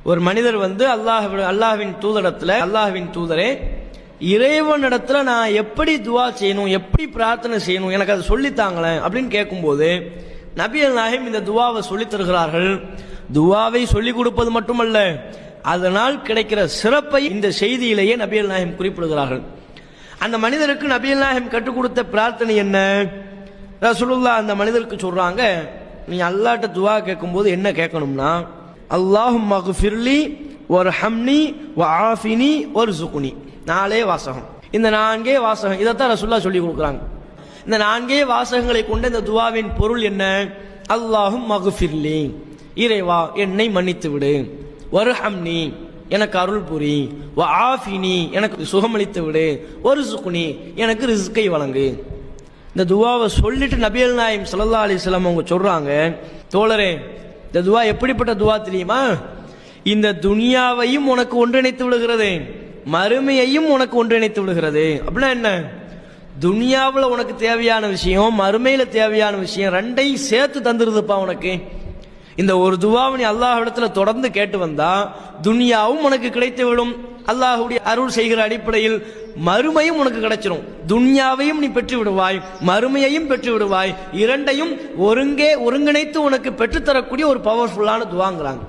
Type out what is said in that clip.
ஒரு மனிதர் அல்லாஹ்வின் தூதரே, இறைவனிடத்துல நான் எப்படி துவா செய்யணும், எப்படி பிரார்த்தனை செய்யணும், எனக்கு அதை சொல்லித்தாங்களேன் அப்படின்னு கேட்கும்போது நபிகள் நாயகம் இந்த துவாவை சொல்லித் தருகிறார்கள். துவாவை சொல்லிக் கொடுப்பது மட்டுமல்ல, அதனால் கிடைக்கிற சிறப்பை இந்த செய்தியிலேயே நபிகள் நாயகம் குறிப்பிடுகிறார்கள். அந்த மனிதருக்கு நபிகள் நாயகம் கற்றுக் கொடுத்த பிரார்த்தனை என்ன? ரசூலுல்லாஹ் அந்த மனிதருக்கு சொல்றாங்க, நீ அல்லாஹ்ட்ட துவா கேட்கும்போது என்ன கேட்கணும்னா, அல்லாஹும்ம ஃபிர்லி வர்ஹம்னி வஆஃபினி வர்ஸுக்னி. 4 வாசகம். இந்த 4 வாசகம் இதைத்தான் ரசூலுல்லாஹ் சொல்லி கொடுக்குறாங்க. இந்த 4 வாசகங்களை கொண்ட இந்த துவாவின் பொருள் என்ன? அல்லாஹும்ம ஃபிர்லி, இறைவா என்னை மன்னித்து விடு, வர்ஹம்னி எனக்கு அருள் புரி, வஆஃபினி எனக்கு சுகமளித்து விடு, வர்ஸுக்னி எனக்கு ரிஸ்கை வழங்கு. இந்த துவாவை சொல்லிட்டு நபிகள் நாயகம் ஸல்லல்லாஹு அலைஹி வஸல்லம் அவங்க சொல்றாங்க, தோழரே இந்த துவா எப்படிப்பட்ட துவா தெரியுமா? இந்த துனியாவையும் உனக்கு ஒன்றிணைத்து விடுகிறது, மறுமையையும் உனக்கு ஒன்றிணைத்து விடுகிறது. அப்படின்னா என்ன? துனியாவில் உனக்கு தேவையான விஷயம், மறுமையில தேவையான விஷயம், ரெண்டையும் சேர்த்து தந்துருதுப்பா உனக்கு. இந்த ஒரு துவாவை நீ அல்லாஹ்விடத்துல தொடர்ந்து கேட்டு வந்தா துனியாவும் உனக்கு கிடைத்து விடும், அல்லாஹ்வுடைய அருள் செய்கிற அடிப்படையில் மறுமையும் உனக்கு கிடைச்சிடும். துன்யாவையும் நீ பெற்று விடுவாய், மறுமையையும் பெற்று விடுவாய். இரண்டையும் ஒருங்கிணைத்து உனக்கு பெற்றுத்தரக்கூடிய ஒரு பவர்ஃபுல்லான துவாங்கிறாங்க.